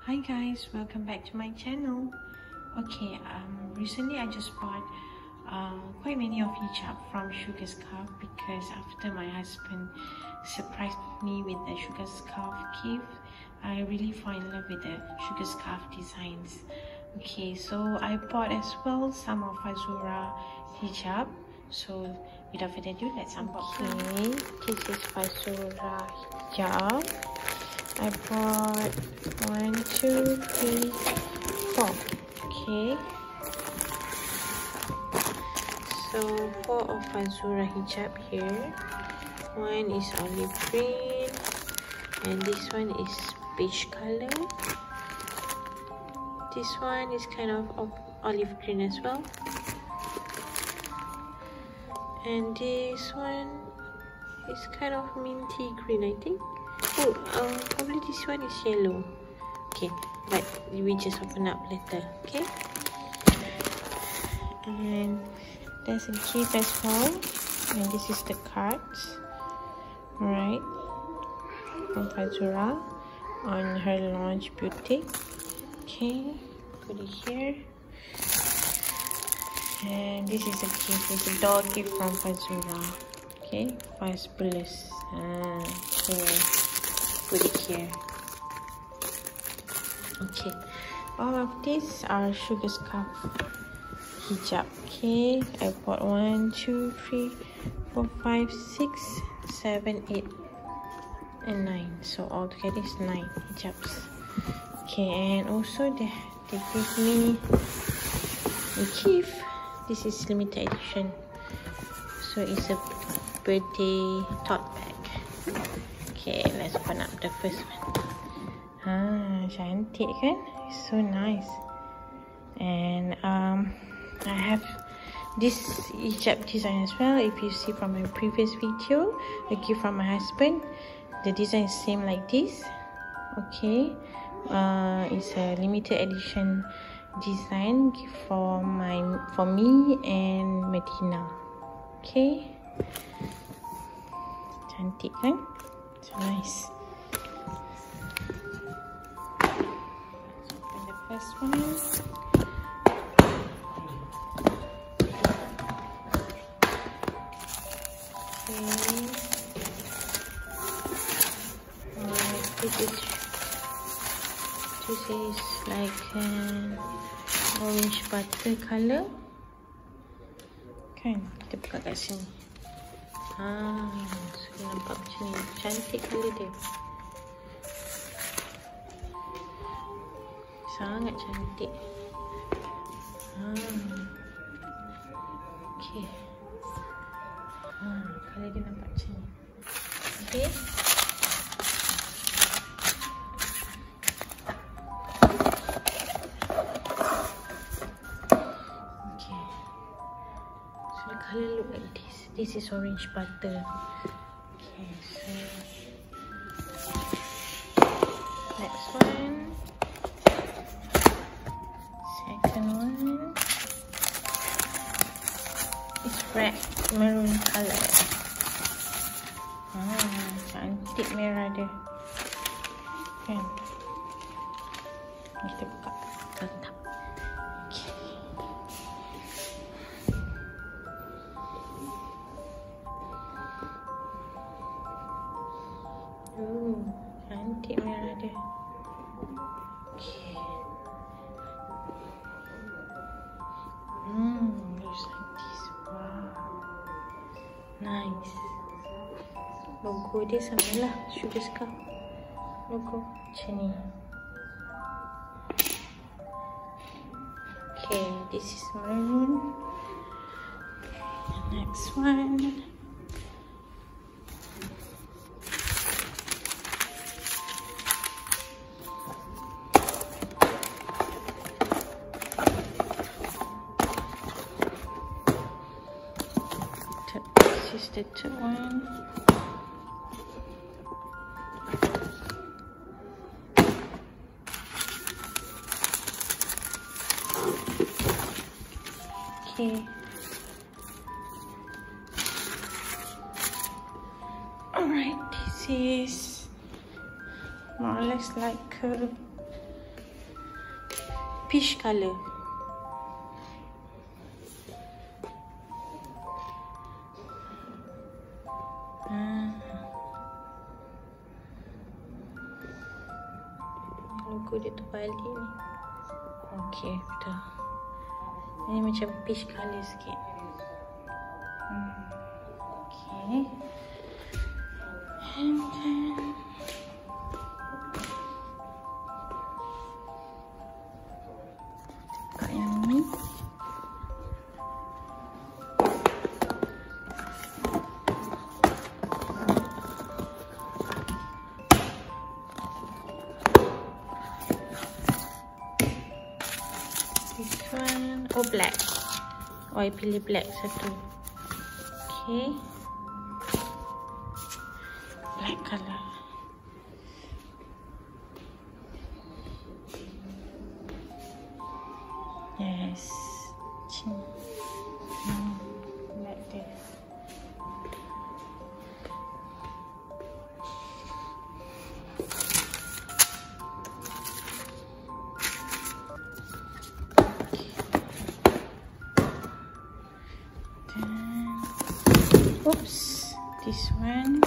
Hi guys, welcome back to my channel. Okay, recently I just bought quite many of hijab from Sugarscarf because after my husband surprised me with the Sugarscarf gift, I really fall in love with the Sugarscarf designs. Okay, so I bought as well some of fazura hijab. So without further ado, let's unbox. Okay, this is fazura hijab. I bought 1, 2, 3, 4. Okay. So 4 of fazura hijab here. One is olive green, and this one is beige color. This one is kind of olive green as well. And this one is kind of minty green, I think. Oh, probably this one is yellow. Okay, but we just open up later. Okay, and there's a gift as well, and this is the cards, right, from fazura on her launch boutique. Okay, put it here. And this is a gift, it's a doll gift from fazura. Okay, fabulous. Okay, put it here. Okay, all of these are Sugarscarf hijab. Okay, I bought 1, 2, 3, 4, 5, 6, 7, 8, and 9. So altogether is 9 hijabs. Okay, and also they gave me a gift. This is limited edition, so it's a birthday tote bag. Okay, let's open up the first one. Cantik kan? It's so nice. And I have this hijab design as well. If you see from my previous video, a gift from my husband, the design is same like this. Okay, it's a limited edition design gift for me and Medina. Okay, cantik kan? So nice. Let's open the first one. Okay. This is like an orange butter color. Kan? Kita buka kat sini. So nampak macam ni. Cantik color dia. Sangat cantik. Okay. Color dia nampak macam ni. Okay. Color look like this. This is orange butter. Okay, so next one. Second one. It's red maroon color. Cantik merah dia. Kan? Kita buka. Letak. Cantik merah dia. Okay. Looks like this. Wow. Nice. Logo dia sama lah Sugarscarf logo macam ni. Okay, this is maroon. Next one. This is the third one. Okay. Alright, this is more or less like a peach colour. Logo dia terbalik ni. Okay, betul. Ini macam peach colour sikit. Okay. And then buka yang ni. This one, oh black. Oh, I pilih black satu. Okay. Black colour. Yes. Like this. Oops, this one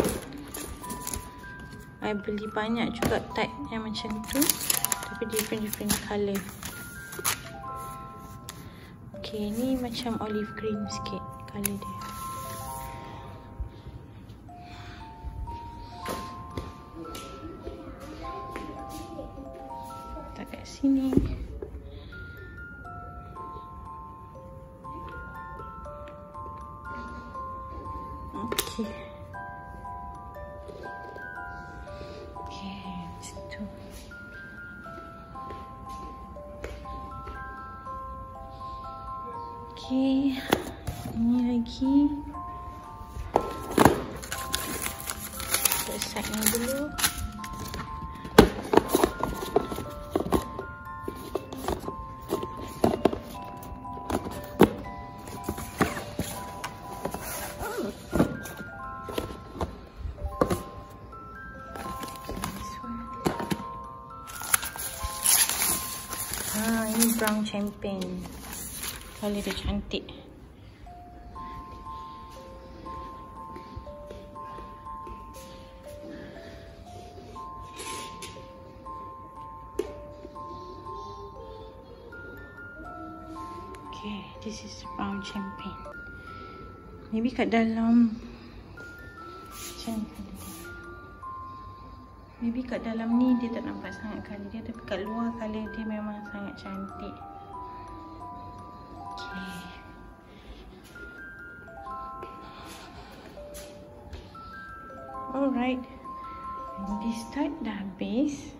I beli banyak juga type yang macam tu, tapi different colour. Okay, ni macam olive green sikit colour dia. Letak kat sini. Okay. Okay, situ. Okay, ini lagi. Kita set ni dulu. Ini brown champagne. Colour dia cantik. Okay, this is brown champagne. Maybe kat dalam macam maybe kat dalam ni dia tak nampak sangat colour dia, tapi kat luar colour dia memang sangat cantik. Okay. Alright. This type dah habis.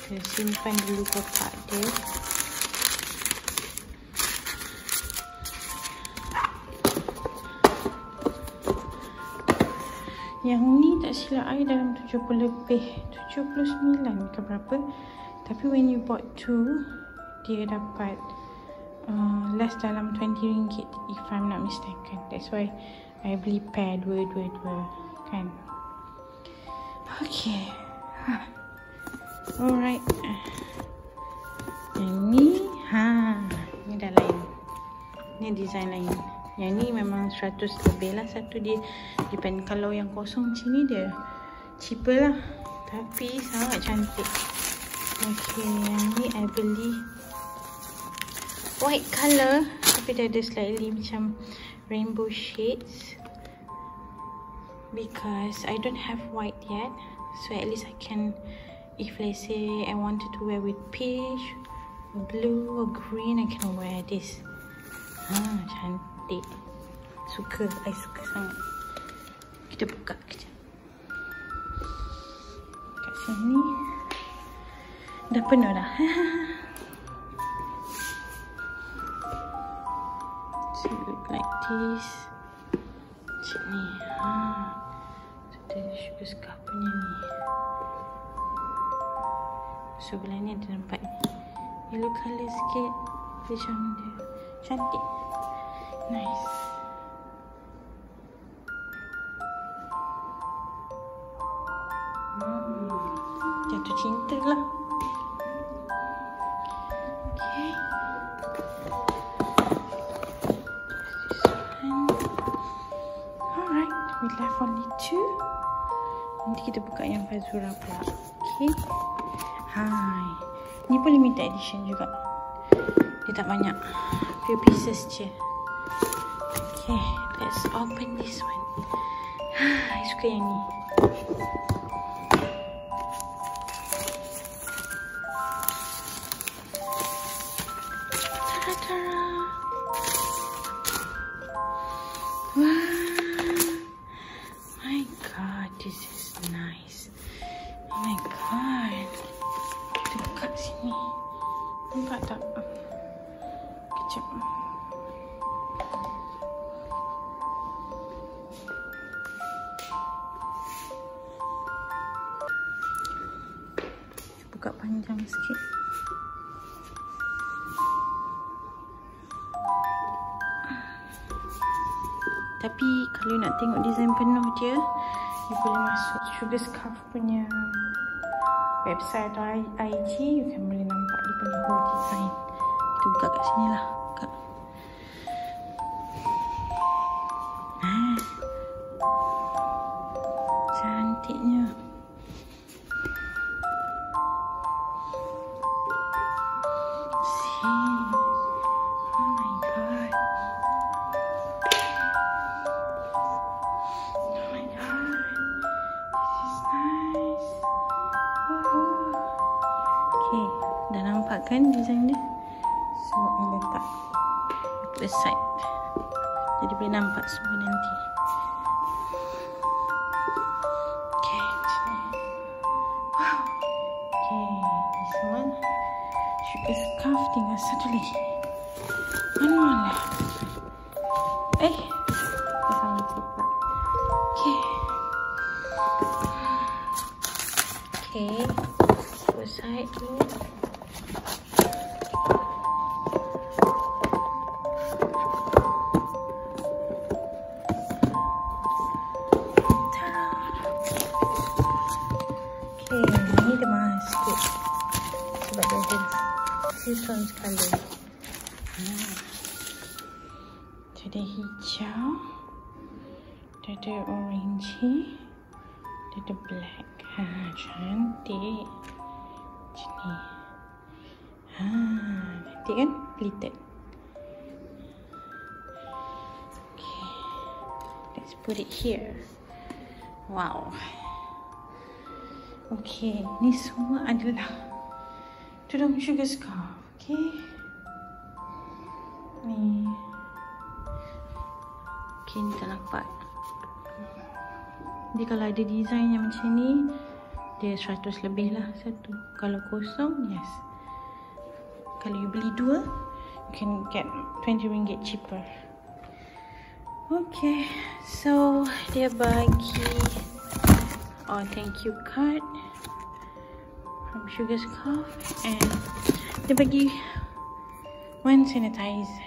Kita simpan dulu kotak dia. Yang ni tak silap I dalam 70 lebih, 79 ke berapa. Tapi when you bought two, dia dapat less dalam 20 ringgit if I'm not mistaken. That's why I beli pair dua kan. Okay. Alright. Yang ni ni dah lain. Ni design lain. Yang ni memang 100 lebih lah. Satu dia depend. Kalau yang kosong macam ni dia cheaper lah, tapi sangat cantik. Okay, yang ni I beli white colour, tapi dia ada slightly macam rainbow shades, because I don't have white yet. So at least I can, if let's say I wanted to wear with peach, blue or green, I can wear this. Cantik. Suka, I suka sangat. Kita buka kejap. Kat sini dah penuh dah. So it look like this. Macam ni. Ada Sugarscarf punya ni. Sebelah ni ada nampak yellow colour sikit. Macam dia cantik. Nice. Jatuh cinta lah. left only 2. Nanti kita buka yang fazura pula. Okay. Hai. Ni pun limited edition juga. Dia tak banyak. Few pieces je. Okay. Let's open this one. I suka yang ni. Ta-da! Wow! My God, this is nice. Oh my God. Kita buka sini. Nampak tak? Kejap. Buka panjang sikit. Tapi kalau nak tengok design penuh dia, you boleh masuk Sugarscarf punya website atau IG. You kan boleh nampak dia punya whole design. Kita buka kat sini lah. Buka. Cantiknya. Dah nampak kan design dia? So, I letak the side. Jadi boleh nampak semua nanti. Okay, sini. Wow. Okay, this one. Sugarscarf tinggal satu lagi. One more left. Pasang lupa. Okay. Okay. Put side dulu. Ni dia mahal sikit sebab dia ada seasons colour. Dia ada hijau, dia ada orangey, dia ada black. Cantik macam ni. Cantik kan? Pleated. Okay, let's put it here. Wow. Okay, ni semua adalah tudung Sugarscarf. Okay. Ni. Okay, ni tak nampak. Jadi kalau ada design yang macam ni, dia 100 lebih lah satu. Kalau kosong, yes. Kalau you beli 2, you can get 20 ringgit cheaper. Okay, so dia bagi thank you card from Sugarscarf, and dia bagi one sanitizer.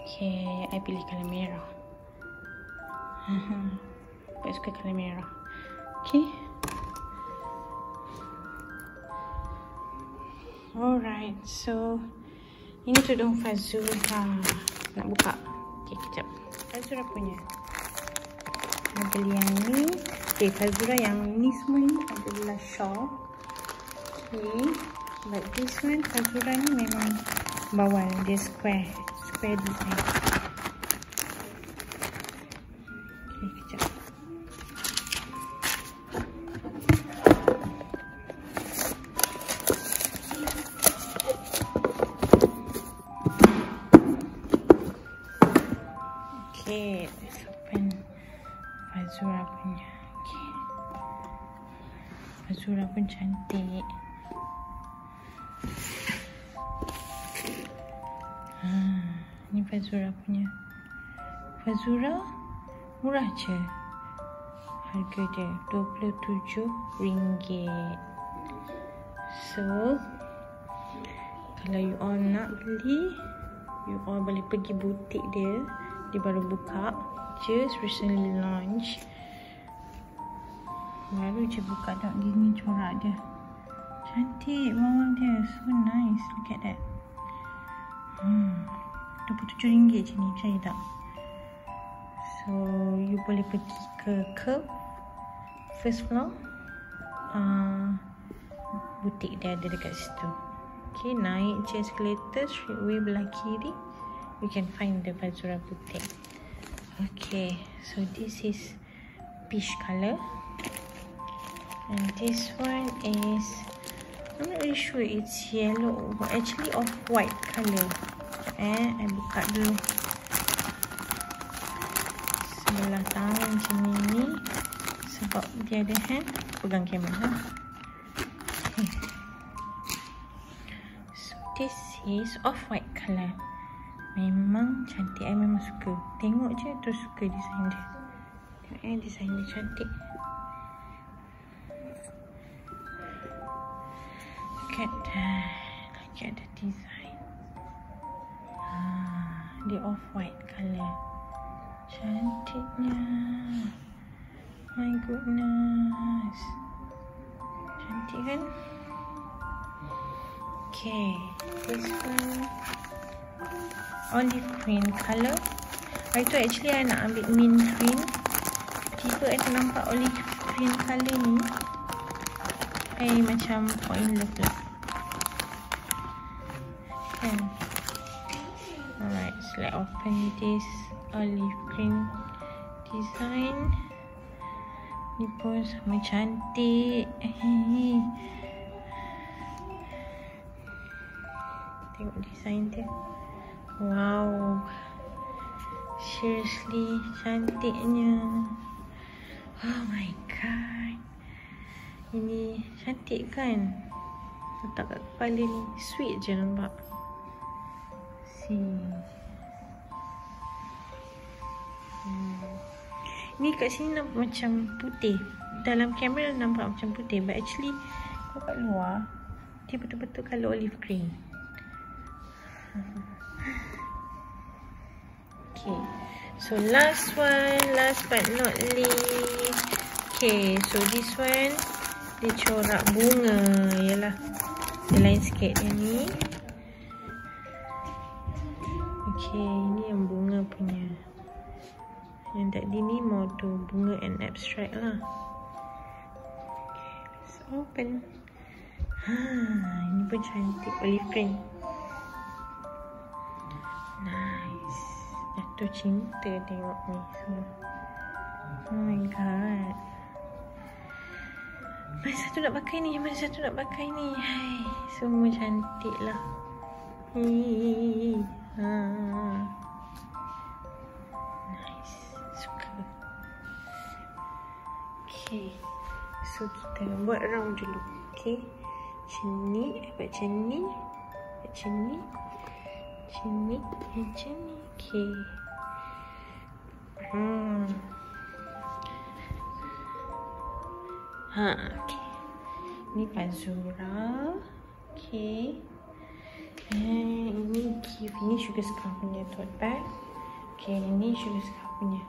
Okay, I pilih colour merah. I suka colour merah. Okay. Alright, so ini tudung fazura. Nak buka. Okay, kejap. Fazura punya. Nak beli yang ni. Okay, fazura yang ni semua ni adalah shawl. Okay, but this one fazura ni memang bawal, dia square design. Okay, kejap. Okay, let's open fazura punya. Okay, fazura pun cantik. Ni fazura punya. Fazura murah je. Harga dia RM27. So, kalau you all nak beli, you all boleh pergi butik dia. Dia baru buka. Just recently launch. Baru je buka. Tengok gini corak dia. Cantik bawang dia. So nice. Look at that. RM27 macam ni. Cari tak? So So you boleh pergi ke curve first floor, butik dia ada dekat situ. Okay, naik je escalator straight away belah kiri, you can find the fazura butik. Okay, so this is peach color, and this one is, I'm not really sure it's yellow, but actually off-white color. I buka dulu sebelah tangan macam ni sebab dia ada hand. Pegang kamera. Okay. So this is off-white color. Memang cantik, I memang suka. Tengok je terus suka design dia. Tengok design dia cantik. Look at that. Look at the design. Dia off-white color. Cantiknya. My goodness. Cantik kan? Okay. This one olive green color. Itu actually I nak ambil mint green. Tiba I nampak olive green color ni, I macam fall in love lah. Kan? Alright, so let's open this olive green design. Ni pun sama cantik. Tengok design dia. Wow, seriously cantiknya. Oh my god, ini cantik kan? Letak kat kepala ni, sweet je nampak. Ni kat sini nampak macam putih, dalam kamera nampak macam putih, but actually kalau kat luar dia betul-betul colour olive green. Okay, so last one, last but not least. Okay, so this one dia corak bunga. Yalah, dia lain sikit yang ni. Okay, ini yang bunga punya. Yang tadi ni more to bunga and abstract lah. Okay, let's open. Ini pun cantik, olive green. Nice. Jatuh cinta tengok ni semua. Oh my god. Mana satu nak pakai ni? Mana satu nak pakai ni? Hai, semua cantik lah. Nice. Suka. Okay. So kita buat round dulu. Okay. Macam ni. Macam ni. Macam ni. Macam ni. Macam ni. Okay. Okay. Ni fazura. Okay. Ini gift. Ini Sugarscarf punya tote bag. Okay, ini Sugarscarf punya.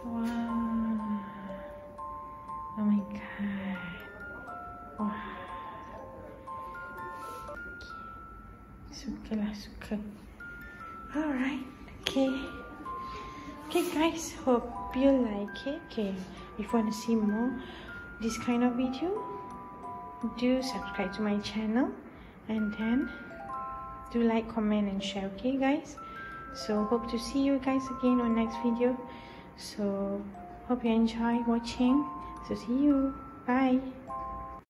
Wow. Oh my god. Wow. Suka lah, suka. Alright. Okay. Okay guys, hope you like it. Okay, if you want to see more this kind of video, do subscribe to my channel, and then do like, comment and share. Okay guys, so hope to see you guys again on next video. So hope you enjoy watching. So see you. Bye.